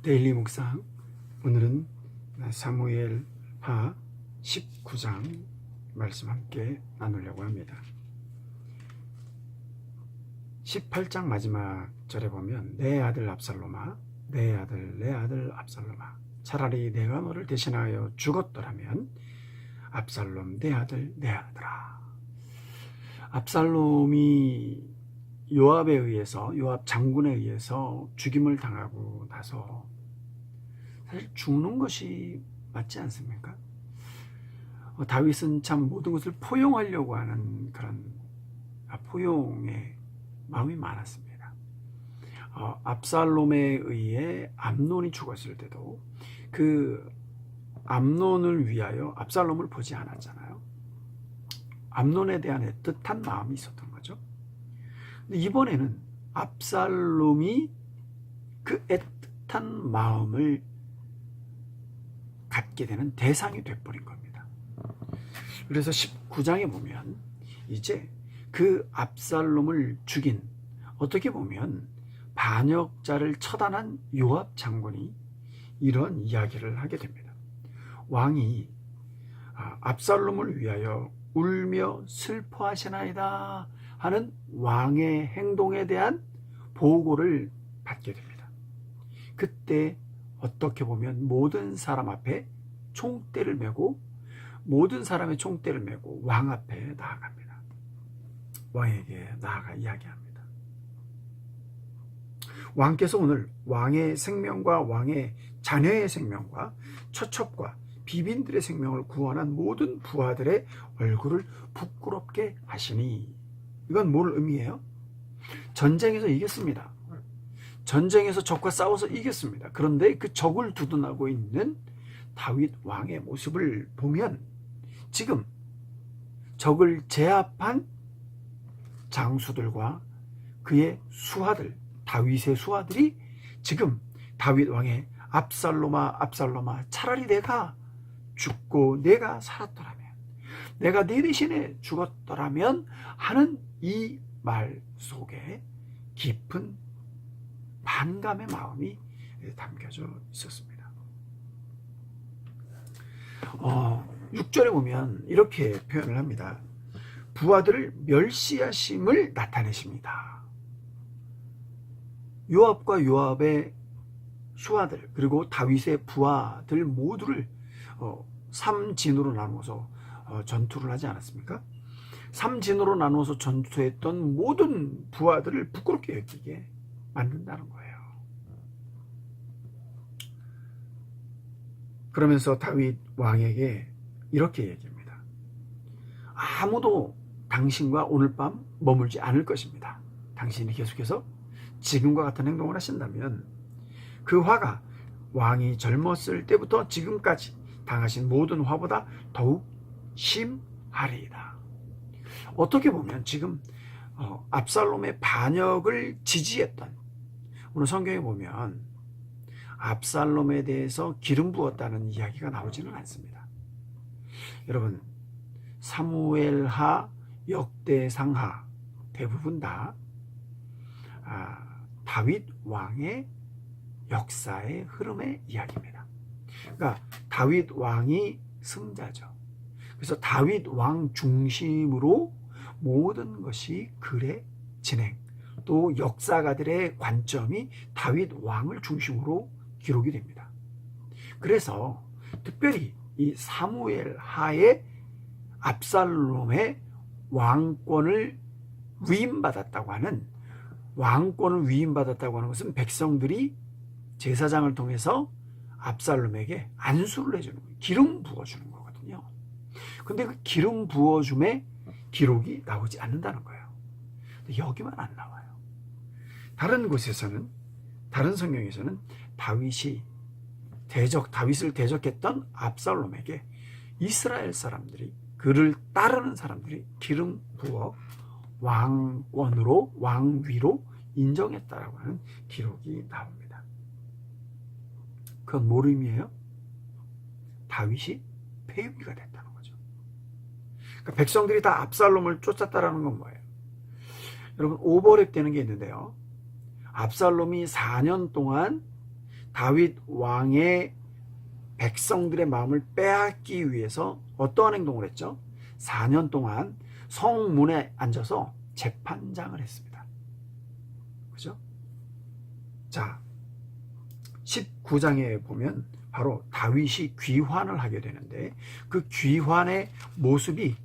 데일리 묵상, 오늘은 사무엘하 19장 말씀 함께 나누려고 합니다. 18장 마지막 절에 보면 내 아들 압살롬아, 내 아들 압살롬아, 차라리 내가 너를 대신하여 죽었더라면 압살롬 내 아들아. 압살롬이 요압에 의해서, 요압 장군에 의해서 죽임을 당하고 나서 사실 죽는 것이 맞지 않습니까? 다윗은 참 모든 것을 포용하려고 하는 그런 포용의 마음이 많았습니다. 압살롬에 의해 암논이 죽었을 때도 그 암논을 위하여 압살롬을 보지 않았잖아요. 암논에 대한 애틋한 마음이 있었던 거죠. 근데 이번에는 압살롬이 그 애틋한 마음을 갖게 되는 대상이 돼버린 겁니다. 그래서 19장에 보면 이제 그 압살롬을 죽인, 어떻게 보면 반역자를 처단한 요압 장군이 이런 이야기를 하게 됩니다. 왕이 압살롬을 위하여 울며 슬퍼하시나이다 하는 왕의 행동에 대한 보고를 받게 됩니다. 그때 어떻게 보면 모든 사람 앞에 총대를 메고, 모든 사람의 총대를 메고 왕 앞에 나아갑니다. 왕에게 나아가 이야기합니다. 왕께서 오늘 왕의 생명과 왕의 자녀의 생명과 처첩과 비빈들의 생명을 구원한 모든 부하들의 얼굴을 부끄럽게 하시니, 이건 뭘 의미해요? 전쟁에서 이겼습니다. 전쟁에서 적과 싸워서 이겼습니다. 그런데 그 적을 두둔하고 있는 다윗 왕의 모습을 보면 지금 적을 제압한 장수들과 그의 수하들, 다윗의 수하들이 지금 다윗 왕의 압살롬아, 차라리 내가 죽고 내가 살았더라면, 내가 네 대신에 죽었더라면 하는 이 말 속에 깊은 반감의 마음이 담겨져 있었습니다. 6절에 보면 이렇게 표현을 합니다. 부하들을 멸시하심을 나타내십니다. 요압과 요압의 수하들, 그리고 다윗의 부하들 모두를 3진으로 나누어서 전투를 하지 않았습니까? 3진으로 나누어서 전투했던 모든 부하들을 부끄럽게 여기게 만든다는 거예요. 그러면서 다윗 왕에게 이렇게 얘기합니다. 아무도 당신과 오늘 밤 머물지 않을 것입니다. 당신이 계속해서 지금과 같은 행동을 하신다면 그 화가 왕이 젊었을 때부터 지금까지 당하신 모든 화보다 더욱 심하리이다. 어떻게 보면 지금 압살롬의 반역을 지지했던, 오늘 성경에 보면 압살롬에 대해서 기름 부었다는 이야기가 나오지는 않습니다. 여러분, 사무엘하, 역대상하 대부분 다 다윗 왕의 역사의 흐름의 이야기입니다. 그러니까 다윗 왕이 승자죠. 그래서 다윗 왕 중심으로 모든 것이 글의 진행, 또 역사가들의 관점이 다윗 왕을 중심으로 기록이 됩니다. 그래서 특별히 이 사무엘 하에 압살롬의 왕권을 위임받았다고 하는, 왕권을 위임받았다고 하는 것은 백성들이 제사장을 통해서 압살롬에게 안수를 해주는 거예요. 기름 부어주는 거거든요. 근데 그 기름 부어줌의 기록이 나오지 않는다는 거예요. 근데 여기만 안 나와요. 다른 곳에서는, 다른 성경에서는 다윗을 대적했던 압살롬에게 이스라엘 사람들이, 그를 따르는 사람들이 기름 부어 왕권으로, 왕위로 인정했다라고 하는 기록이 나옵니다. 그건 뭘 의미해요? 다윗이 폐위가 됐다는 거죠. 그러니까 백성들이 다 압살롬을 쫓았다라는 건 뭐예요? 여러분, 오버랩 되는 게 있는데요. 압살롬이 4년 동안 다윗 왕의 백성들의 마음을 빼앗기 위해서 어떠한 행동을 했죠? 4년 동안 성문에 앉아서 재판장을 했습니다. 그죠? 자, 19장에 보면 바로 다윗이 귀환을 하게 되는데 그 귀환의 모습이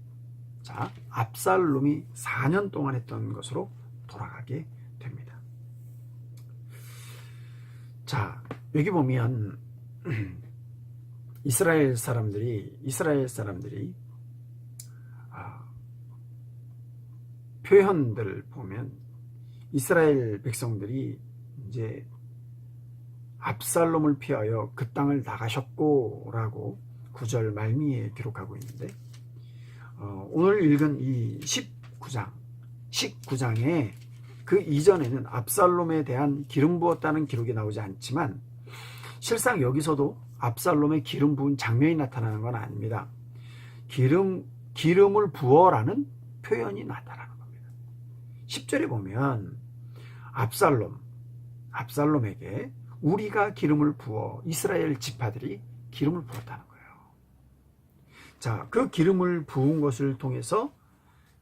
자, 압살롬이 4년 동안 했던 것으로 돌아가게 됩니다. 자, 여기 보면 이스라엘 사람들이 표현들을 보면 이스라엘 백성들이 이제 압살롬을 피하여 그 땅을 나가셨고 라고 9절 말미에 기록하고 있는데 오늘 읽은 이 19장에 그 이전에는 압살롬에 대한 기름 부었다는 기록이 나오지 않지만 실상 여기서도 압살롬의 기름 부은 장면이 나타나는 건 아닙니다. 기름을 부어라는 표현이 나타나는 겁니다. 10절에 보면 압살롬에게 우리가 기름을 부어 이스라엘 지파들이 기름을 부었다는 거예요. 자, 그 기름을 부은 것을 통해서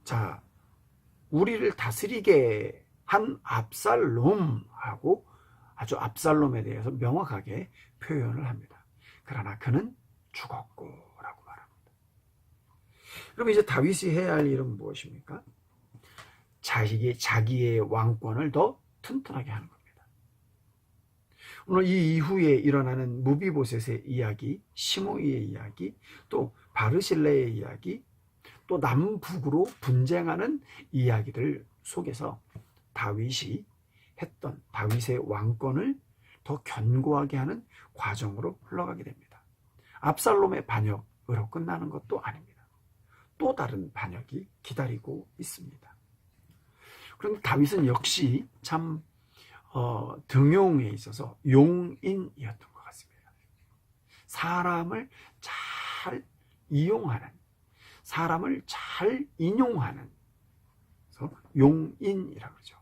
자, 우리를 다스리게 한 압살롬하고 아주 압살롬에 대해서 명확하게 표현을 합니다. 그러나 그는 죽었고 라고 말합니다. 그럼 이제 다윗이 해야 할 일은 무엇입니까? 자기의 왕권을 더 튼튼하게 하는 겁니다. 오늘 이 이후에 일어나는 무비보셋의 이야기, 시므이의 이야기, 또 바르실레의 이야기, 또 남북으로 분쟁하는 이야기들 속에서 다윗이 했던 다윗의 왕권을 더 견고하게 하는 과정으로 흘러가게 됩니다. 압살롬의 반역으로 끝나는 것도 아닙니다. 또 다른 반역이 기다리고 있습니다. 그런데 다윗은 역시 참 등용에 있어서 용인이었던 것 같습니다. 사람을 잘 이용하는, 사람을 잘 인용하는, 그래서 용인이라고 그러죠.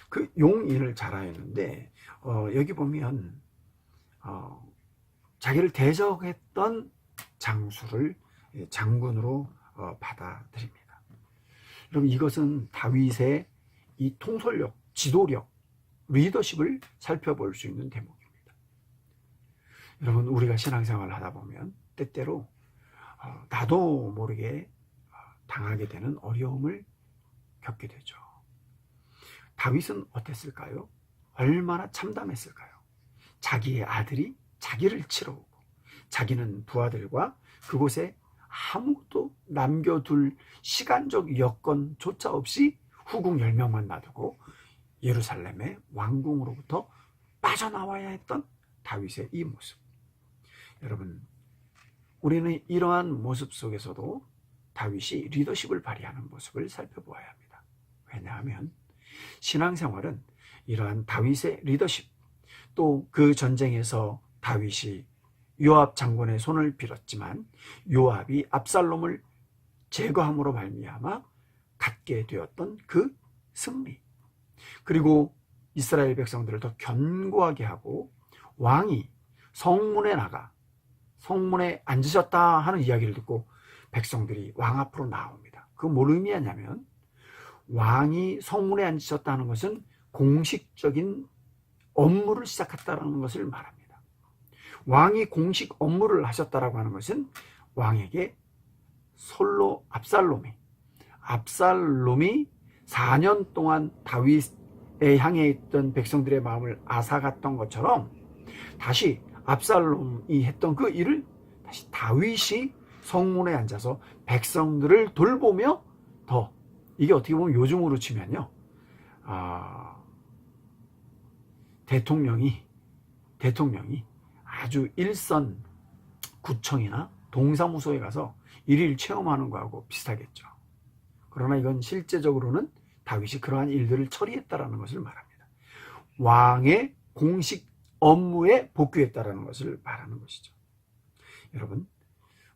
그 용인을 잘하였는데 여기 보면 자기를 대적했던 장수를 장군으로 받아들입니다. 여러분, 이것은 다윗의 이 통솔력, 지도력, 리더십을 살펴볼 수 있는 대목입니다. 여러분, 우리가 신앙생활을 하다 보면 때때로 나도 모르게 당하게 되는 어려움을 겪게 되죠. 다윗은 어땠을까요? 얼마나 참담했을까요? 자기의 아들이 자기를 치러 오고 자기는 부하들과 그곳에 아무것도 남겨둘 시간적 여건조차 없이 후궁 10명만 놔두고 예루살렘의 왕궁으로부터 빠져나와야 했던 다윗의 이 모습. 여러분, 우리는 이러한 모습 속에서도 다윗이 리더십을 발휘하는 모습을 살펴보아야 합니다. 왜냐하면 신앙생활은 이러한 다윗의 리더십, 또 그 전쟁에서 다윗이 요압 장군의 손을 빌었지만 요압이 압살롬을 제거함으로 말미암아 갖게 되었던 그 승리, 그리고 이스라엘 백성들을 더 견고하게 하고 왕이 성문에 나가 성문에 앉으셨다 하는 이야기를 듣고 백성들이 왕 앞으로 나옵니다. 그건 뭘 의미하냐면 왕이 성문에 앉으셨다는 것은 공식적인 업무를 시작했다는 것을 말합니다. 왕이 공식 업무를 하셨다라고 하는 것은 왕에게 솔로 압살롬이 4년 동안 다윗에 향해 있던 백성들의 마음을 앗아갔던 것처럼 다시 압살롬이 했던 그 일을 다시 다윗이 성문에 앉아서 백성들을 돌보며 더, 이게 어떻게 보면 요즘으로 치면요, 대통령이 아주 일선 구청이나 동사무소에 가서 일일 체험하는 거하고 비슷하겠죠. 그러나 이건 실제적으로는 다윗이 그러한 일들을 처리했다라는 것을 말합니다. 왕의 공식 업무에 복귀했다라는 것을 말하는 것이죠. 여러분,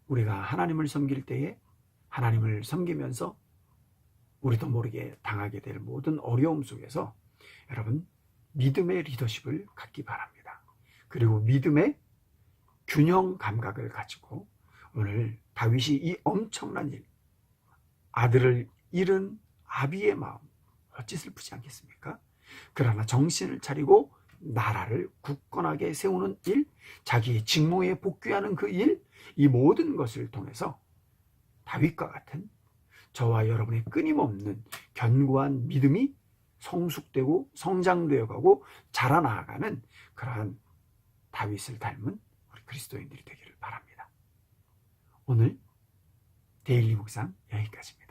우리가 하나님을 섬길 때에 하나님을 섬기면서 우리도 모르게 당하게 될 모든 어려움 속에서 여러분, 믿음의 리더십을 갖기 바랍니다. 그리고 믿음의 균형 감각을 가지고 오늘 다윗이 이 엄청난 일, 아들을 잃은 아비의 마음 어찌 슬프지 않겠습니까? 그러나 정신을 차리고 나라를 굳건하게 세우는 일, 자기의 직무에 복귀하는 그 일, 이 모든 것을 통해서 다윗과 같은 저와 여러분의 끊임없는 견고한 믿음이 성숙되고 성장되어 가고 자라나가는 그러한 다윗을 닮은 우리 그리스도인들이 되기를 바랍니다. 오늘 데일리 묵상 여기까지입니다.